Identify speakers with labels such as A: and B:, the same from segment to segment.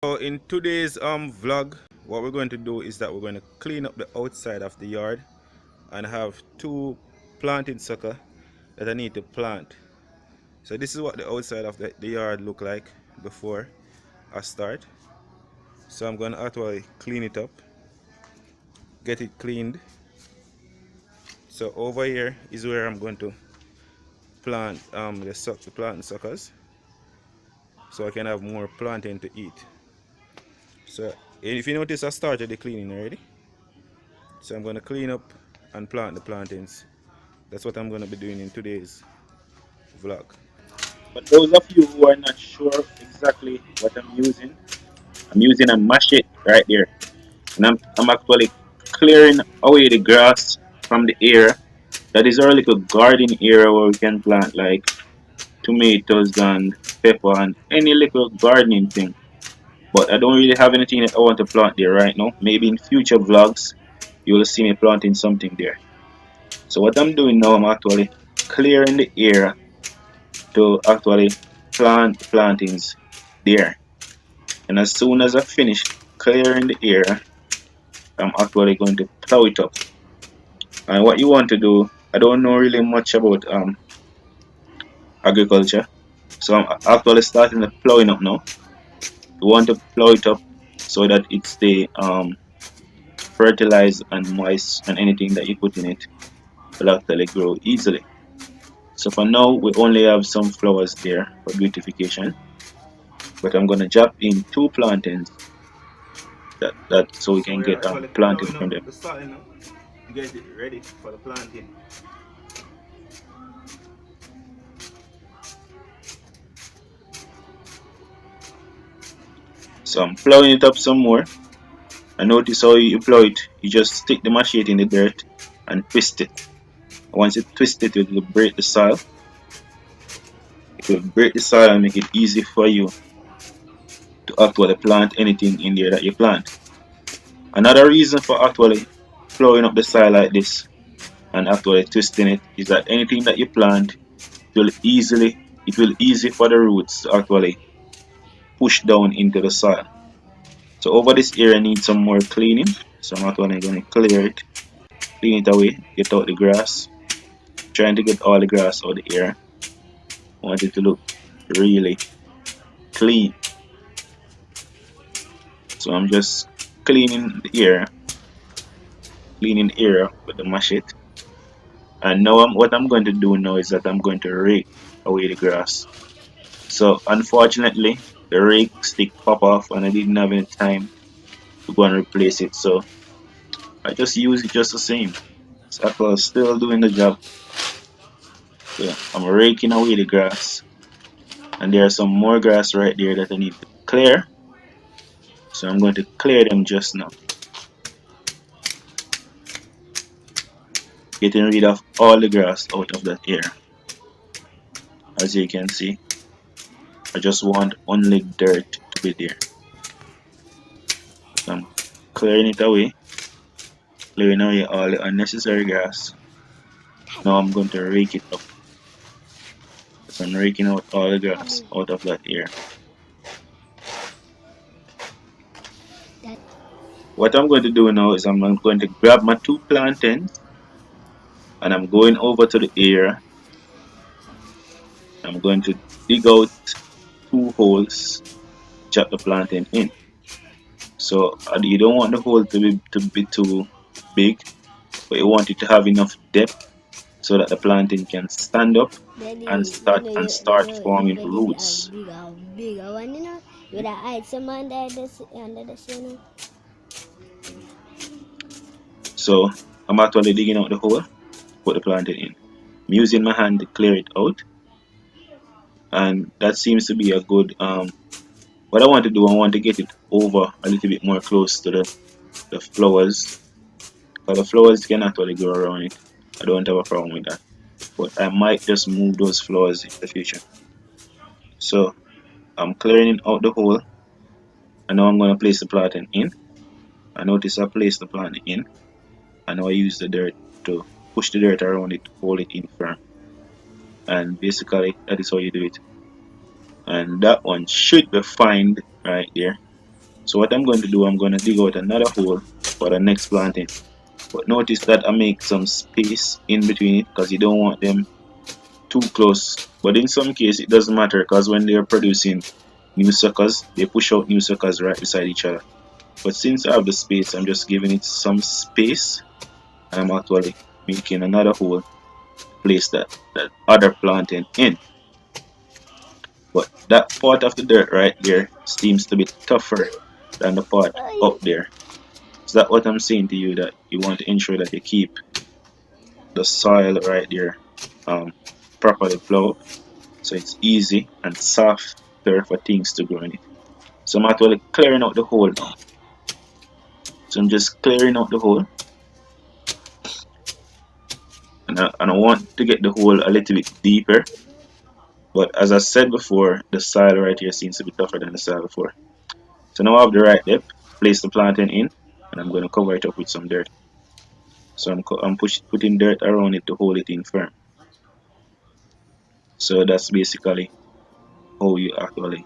A: So in today's vlog, what we're going to do is that we're going to clean up the outside of the yard and have two planting sucker that I need to plant. So this is what the outside of the yard look like before I start. So I'm going to actually clean it up, get it cleaned. So over here is where I'm going to plant the planting suckers, so I can have more planting to eat. So if you notice, I started the cleaning already. So I'm going to clean up and plant the plantings. That's what I'm going to be doing in today's vlog.
B: But those of you who are not sure exactly what I'm using a machete right there. And I'm actually clearing away the grass from the area. That is our little garden area where we can plant like tomatoes and pepper and any little gardening thing. But I don't really have anything that I want to plant there right now. Maybe in future vlogs you will see me planting something there. So what I'm doing now, I'm actually clearing the area to actually plant plantings there. And as soon as I finish clearing the area, I'm actually going to plow it up. And what you want to do, I don't know really much about agriculture, so I'm actually starting the plowing up now. You want to plow it up so that it stay fertilized and moist, and anything that you put in it will actually grow easily. So for now, we only have some flowers there for beautification, but I'm gonna drop in two plantings that so we
A: So
B: can
A: we are
B: get
A: actually
B: planting
A: plowing up
B: from them.
A: the soil now to get it ready for the planting.
B: So I'm plowing it up some more. And notice how you plow it. You just stick the machete in the dirt and twist it. Once you twist it, it will break the soil. It will break the soil and make it easy for you to actually plant anything in there that you plant. Another reason for actually plowing up the soil like this and actually twisting it is that anything that you plant it will easy for the roots to actually push down into the soil. So over this area needs some more cleaning. So I'm actually going to clear it, clean it away, get out the grass, trying to get all the grass out of the air. I want it to look really clean. So I'm just cleaning the area with the machete. And now what I'm going to do now is that I'm going to rake away the grass. So unfortunately, the rake stick pop off and I didn't have any time to go and replace it. So I just use it just the same. So I was still doing the job. So I'm raking away the grass. And there are some more grass right there that I need to clear. So I'm going to clear them just now. Getting rid of all the grass out of that area. As you can see, I just want only dirt to be there. So I'm clearing it away, clearing away all the unnecessary grass. Now I'm going to rake it up. So I'm raking out all the grass out of that area. What I'm going to do now is I'm going to grab my two plantains and I'm going over to the area. I'm going to dig out two holes, chop the plantain in. So you don't want the hole to be too big, but you want it to have enough depth so that the planting can stand up
C: Then
B: and start forming
C: you get
B: roots.
C: a bigger one, with the item under the sun.
B: So I'm actually digging out the hole, put the planting in. I'm using my hand to clear it out, and that seems to be a good what I want to do, I want to get it over a little bit more close to the flowers. So the flowers can actually grow around it. I don't have a problem with that. But I might just move those flowers in the future. So I'm clearing out the hole, and now I'm going to place the planting in. I notice I place the planting in, and now I use the dirt to push the dirt around it to hold it in firm. And basically that is how you do it. And that one should be fine right there. So what I'm going to do, I'm going to dig out another hole for the next planting. But notice that I make some space in between it because you don't want them too close. But in some case it doesn't matter because when they're producing new suckers, they push out new suckers right beside each other. But since I have the space, I'm just giving it some space, and I'm actually making another hole to place that other planting in. But that part of the dirt right there seems to be tougher than the part up
C: Oi.
B: there. Is that what I'm saying to you, that you want to ensure that you keep the soil right there um, properly plowed so it's easy and softer for things to grow in it. So I'm actually clearing out the hole now. So I'm just clearing out the hole, and I want to get the hole a little bit deeper. But as I said before, the soil right here seems to be tougher than the soil before. So now I have the right depth, place the planting in, and I'm going to cover it up with some dirt. So I'm putting dirt around it to hold it in firm. So that's basically how you actually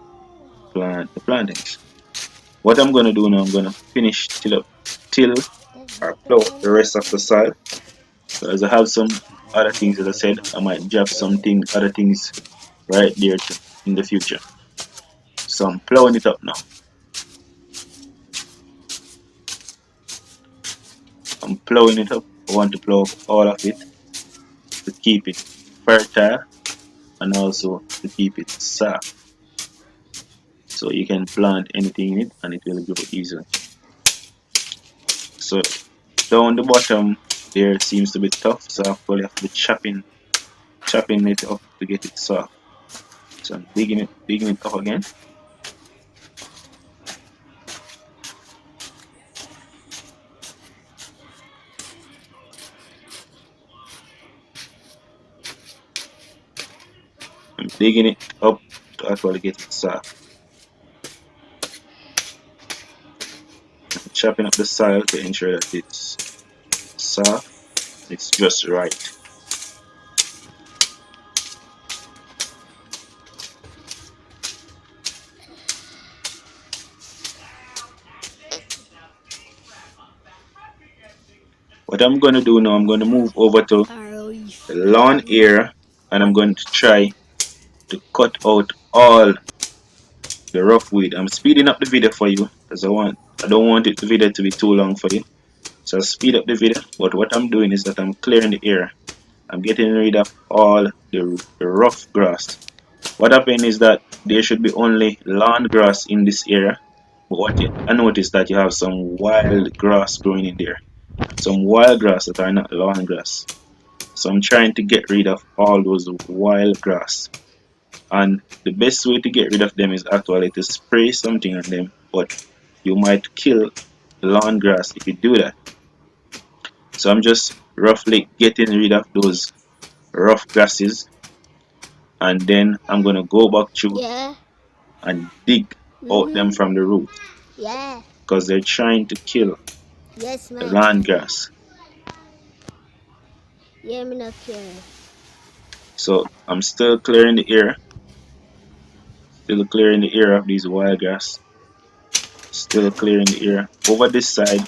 B: plant the plantings. What I'm going to do now, I'm going to finish till
C: That's
B: or
C: better
B: plow
C: than
B: the rest of the soil. Because I have some other things, as I said, I might drop other things right there in the future. So I'm plowing it up now. I'm plowing it up. I want to plow up all of it to keep it fertile and also to keep it soft. So you can plant anything in it and it will grow easily. So down the bottom there seems to be tough, so I probably have to be chopping it up to get it soft. So I'm digging it up again. I'm digging it up to actually get it soft. I'm chopping up the soil to ensure that it's soft. It's just right. What I'm going to do now, I'm going to move over to the lawn area, and I'm going to try to cut out all the rough weed. I'm speeding up the video for you because I don't want the video to be too long for you. So I'll speed up the video, but what I'm doing is that I'm clearing the area. I'm getting rid of all the rough grass. What happened is that there should be only lawn grass in this area, but I noticed that you have some wild grass growing in there. Some wild grass that are not lawn grass. So I'm trying to get rid of all those wild grass. And the best way to get rid of them is actually to spray something on them, but you might kill the lawn grass if you do that. So I'm just roughly getting rid of those rough grasses, and then I'm gonna go back through
C: Yeah.
B: and dig out them
C: Mm-hmm.
B: from the root
C: Yeah.
B: because they're trying to kill
C: Yes,
B: the
C: man.
B: lawn grass.
C: Yeah, me not care.
B: So I'm still clearing the air, still clearing the air of these wild grass, still clearing the air. Over this side,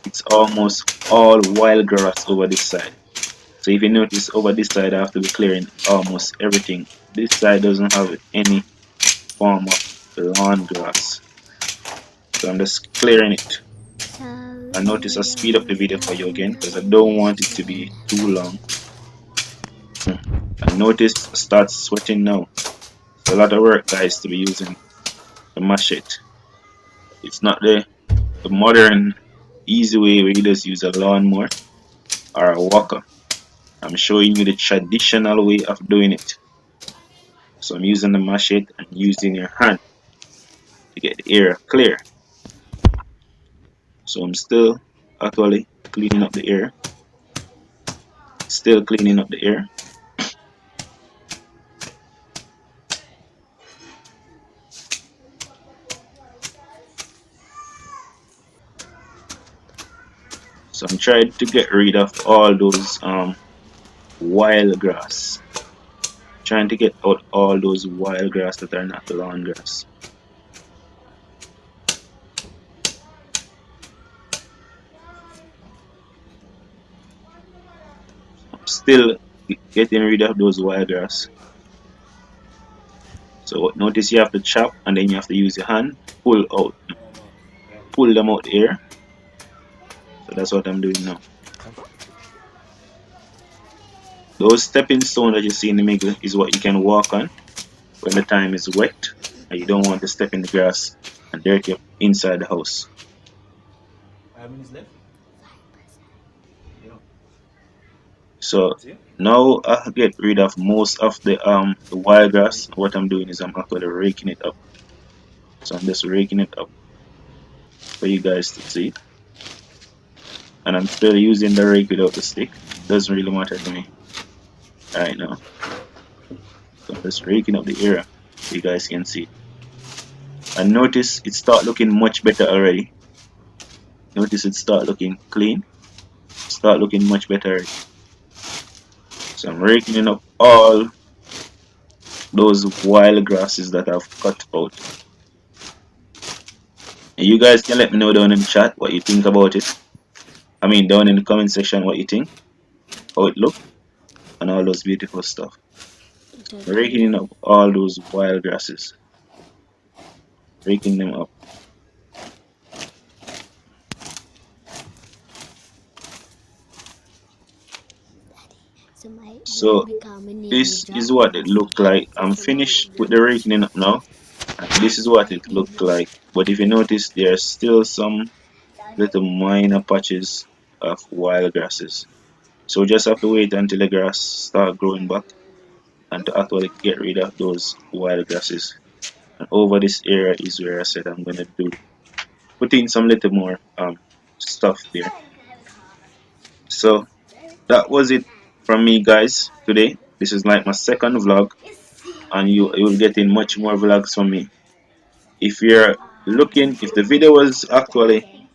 B: it's almost all wild grass over this side. So if you notice over this side, I have to be clearing almost everything. This side doesn't have any form of lawn grass. So I'm just clearing it. I notice I speed up the video for you again because I don't want it to be too long. I notice I start sweating now. It's a lot of work, guys, to be using the machete. It's not the modern easy way where you just use a lawnmower or a walker. I'm showing you the traditional way of doing it. So I'm using the machete and using your hand to get the air clear. So I'm still actually cleaning up the air, still cleaning up the air. So I'm trying to get rid of all those wild grass. Trying to get out all those wild grass that are not lawn grass. still getting rid of those wild grass. So notice you have to chop and then you have to use your hand to pull them out here. So that's what I'm doing now. Those stepping stones that you see in the middle is what you can walk on when the time is wet and you don't want to step in the grass and dirty up inside the house.
A: 5 minutes left.
B: So now I get rid of most of the wild grass. What I'm doing is I'm actually raking it up. So I'm just raking it up for you guys to see. And I'm still using the rake without the stick. Doesn't really matter to me right now. So I'm just raking up the area so you guys can see. And notice it start looking much better already. Notice it start looking clean. Start looking much better already. So I'm raking up all those wild grasses that I've cut out. And you guys can let me know down in the chat what you think about it. I mean down in the comment section what you think, how it look, and all those beautiful stuff. Raking up all those wild grasses. Raking them up. So this is what it looked like. I'm finished with the raking up now. And this is what it looked like. But if you notice, there are still some little minor patches of wild grasses. So just have to wait until the grass start growing back and to actually get rid of those wild grasses. And over this area is where I said I'm gonna put in some little more stuff there. So that was it from me guys today. This is like my second vlog and you will get in much more vlogs from me. If you're looking, if the video was actually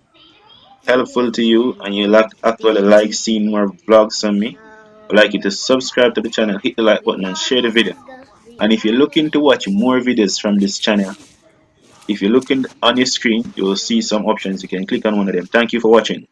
B: helpful to you and you actually like seeing more vlogs from me, I'd like you to subscribe to the channel, hit the like button and share the video. And if you're looking to watch more videos from this channel, if you're looking on your screen, you will see some options. You can click on one of them. Thank you for watching.